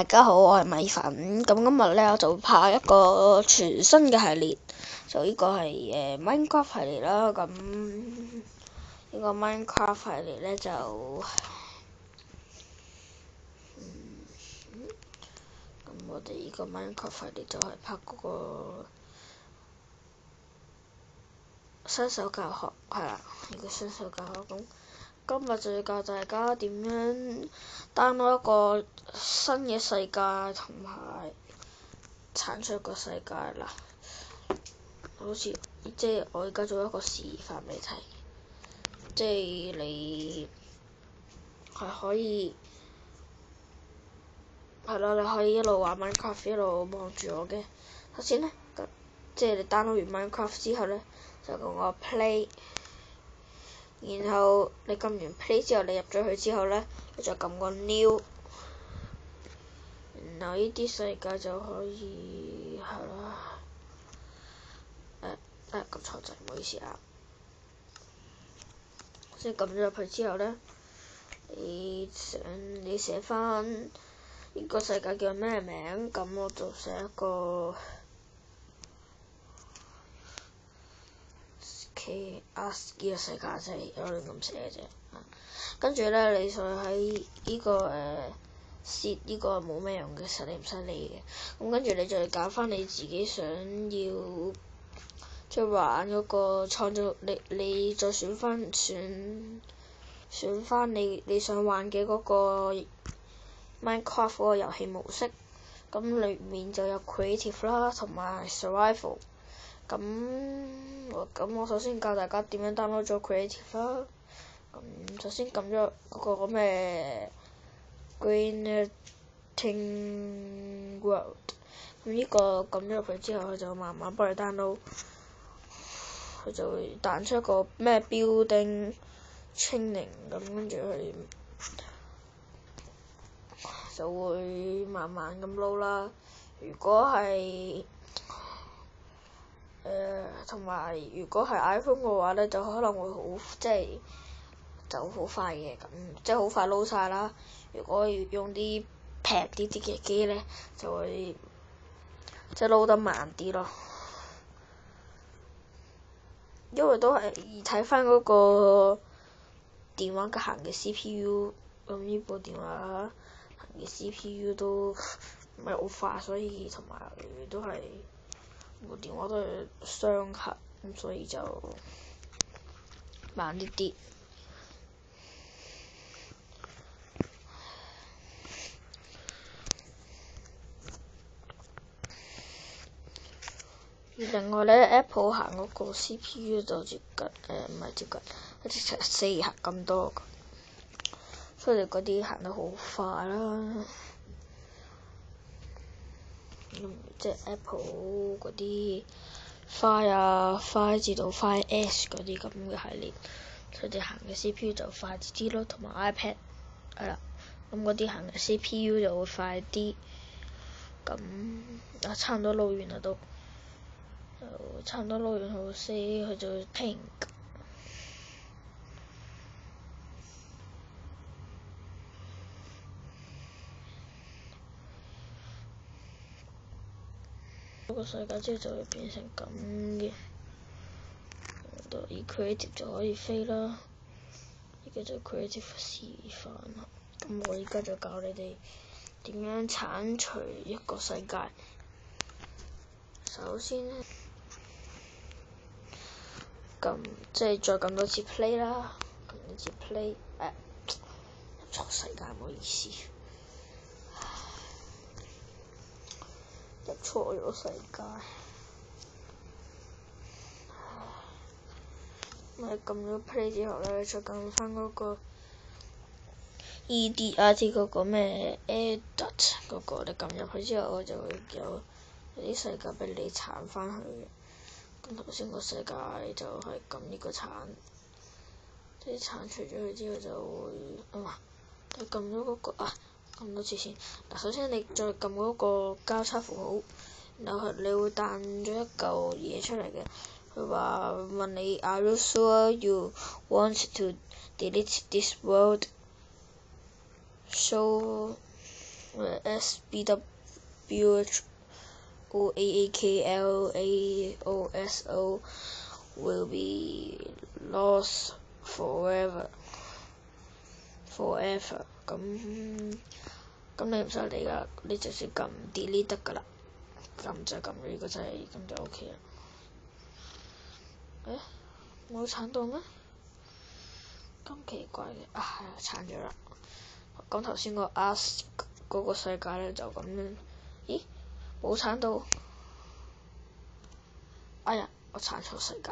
大家好，我係米粉。咁今日咧，我就會拍一個全新嘅系列，就呢個係Minecraft 系列啦。咁呢個 Minecraft 系列咧就咁我哋呢個 Minecraft 系列就係拍嗰個新手教學，係啦，呢個新手教學。咁今日就要教大家點樣 download 一個新嘅世界，同埋產出一個世界啦。好似即係我而家做一個示範俾你睇，即係你係可以係啦，你可以一路玩 Minecraft 一路望住我嘅。首先咧，即係你 download 完 Minecraft 之後咧，就撳個 play， 然後你撳完 play 之後，你入咗去之後咧，你就撳個 new， 然後呢啲世界就可以係啦。撳錯掣，唔好意思啊。先撳咗入去之後咧，你寫翻呢個世界叫咩名？咁我就寫一個 Chaos 呢個世界，即係有亂咁寫嘅啫。跟住咧，你就喺呢個設呢個冇咩用嘅，實你唔使理嘅。咁跟住你就揀翻你自己想要即係玩嗰個創造，你再選翻你想玩嘅嗰個 Minecraft 嗰個遊戲模式。咁裏面就有 Creative 啦，同埋 Survival。咁我首先教大家點樣 download 咗 Creative 啦。咁首先撳咗嗰個咩 Greenerting World。咁呢個撳咗入去之後，佢就慢慢幫你 download。佢就會彈出一個咩 building training， 咁跟住佢就會慢慢咁撈啦。如果係同埋如果係 iPhone 嘅話咧，就可能會就好快嘅，咁即係好快撈晒啦。如果要用啲平啲嘅機咧，就會即係撈得慢啲咯。因為都係睇翻嗰個電話嘅行嘅 CPU， 咁呢部電話行嘅 CPU 都唔係好快，所以同埋都係部電話都係雙核，咁所以就慢啲啲。另外咧 ，Apple 行嗰個 CPU 就接近唔係接近，好似成4核咁多，所以嗰啲行得好快啦。即係 Apple 嗰啲 Fire 至到 Fire S 嗰啲咁嘅系列，佢哋行嘅 CPU 就快啲咯，同埋 iPad 係啦，咁嗰啲行嘅 CPU 就會快啲。咁差唔多撈完啦都。差唔多撈完號 C， 佢就會 pink。嗰個世界之後就會變成咁嘅，而 Creative 就可以飛啦。呢個就 Creative 示範啦。咁我而家就教你哋點樣剷除一個世界。首先咧，即係再撳多次 play 啦，撳多次 play， 入錯世界，唔好意思，入錯咗世界。咁撳咗 play 之後咧，再撳翻嗰個 EDIT 嗰個咩 edit 嗰個，你撳入去之後，我就會有啲世界俾你剷翻去嘅。咁頭先個世界就係撳呢個剷，即係剷除咗佢之後就會你撳咗嗰個撳多次先。首先你再撳嗰個交叉符號，然後你會彈咗一嚿嘢出嚟嘅。佢話問你 Are you sure you want to delete this world? So SBWHOAAKLAOSO will be lost forever。咁你唔使理㗎，你直接撳 delete 得㗎啦，撳就撳呢個掣，咁就 OK 啦。冇鏟到咩？咁奇怪嘅，鏟咗啦。咁頭先個 ask 嗰個世界咧就咁樣，咦？冇鏟到，哎呀！我鏟錯世界，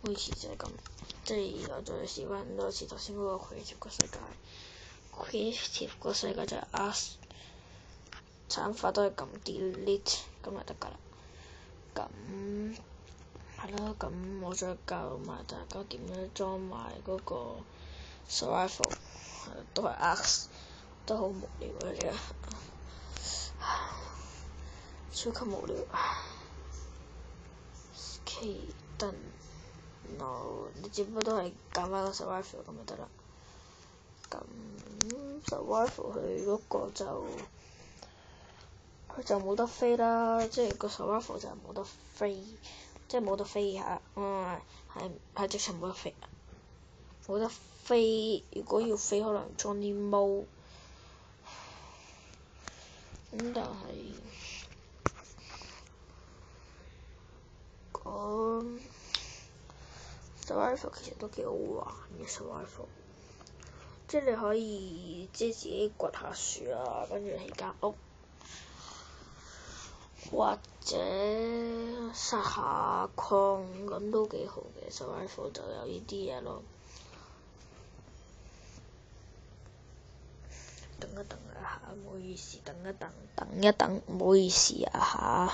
每次就係咁，即係以後再試翻多次頭先嗰個 creative 個世界。creative 個世界就係 ask， 鏟法都係撳 delete 咁就得㗎啦。咁係啦，咁我再教埋大家點樣裝埋嗰個 survival， 都係 ask， 都好無聊嘅，超級無聊。奇燈，no， 你只不過都係揀翻個 survival 咁就得啦。咁 survival 佢嗰個佢就冇得飛啦，即係個 survival 就係冇得飛，即係冇得飛下，係直情冇得飛，冇得飛。如果要飛，可能裝啲毛。咁但係survival 其實都幾好玩嘅 survival， 即係你可以自己掘下樹啊，跟住起間屋，或者撒下礦，咁都幾好嘅。survival 就有呢啲嘢咯。等一下，唔好意思，等一等，唔好意思啊嚇。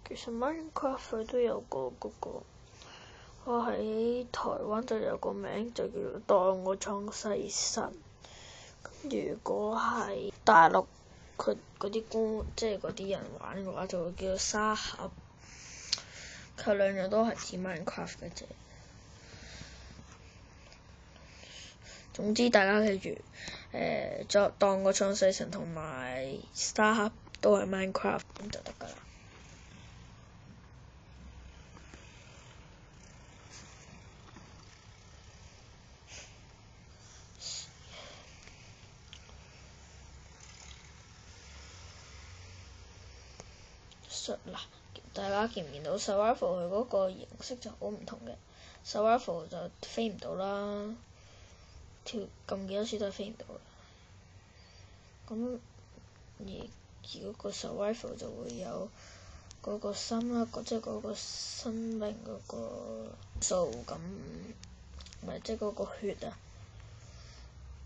其實 Minecraft 佢都有個嗰個，我喺台灣就有個名就叫做當我創世神。如果係大陸佢嗰啲即係嗰啲人玩嘅話，就會叫做沙盒。佢兩樣都係指 Minecraft 嘅啫。總之大家記住，當我創世神同埋沙盒都係 Minecraft 咁就得㗎啦。嗱，大家見唔見到 survival 佢嗰個形式就好唔同嘅。survival 就飛唔到啦，撳幾多次都係飛唔到啦。咁而嗰個 survival 就會有嗰個心啦，即係嗰個生命嗰個數咁，即係嗰個血啊。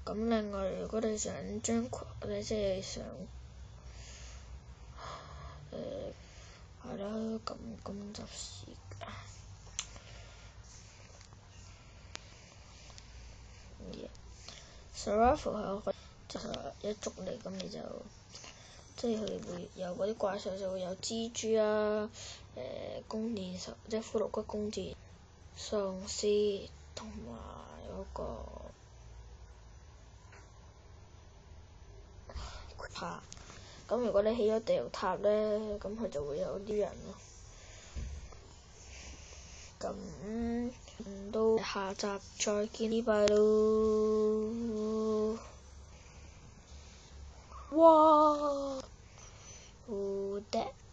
咁另外，如果你想將你即係想係啦，咁就是survival 係就一捉你，咁你就即係佢會有嗰啲怪獸就會有蜘蛛啊，弓箭手即係骷髏骨弓箭、喪屍同埋嗰個塔。咁如果你起咗地獄塔咧，咁佢就會有啲人咯。咁到下集再見，拜拜咯。哇！好得〜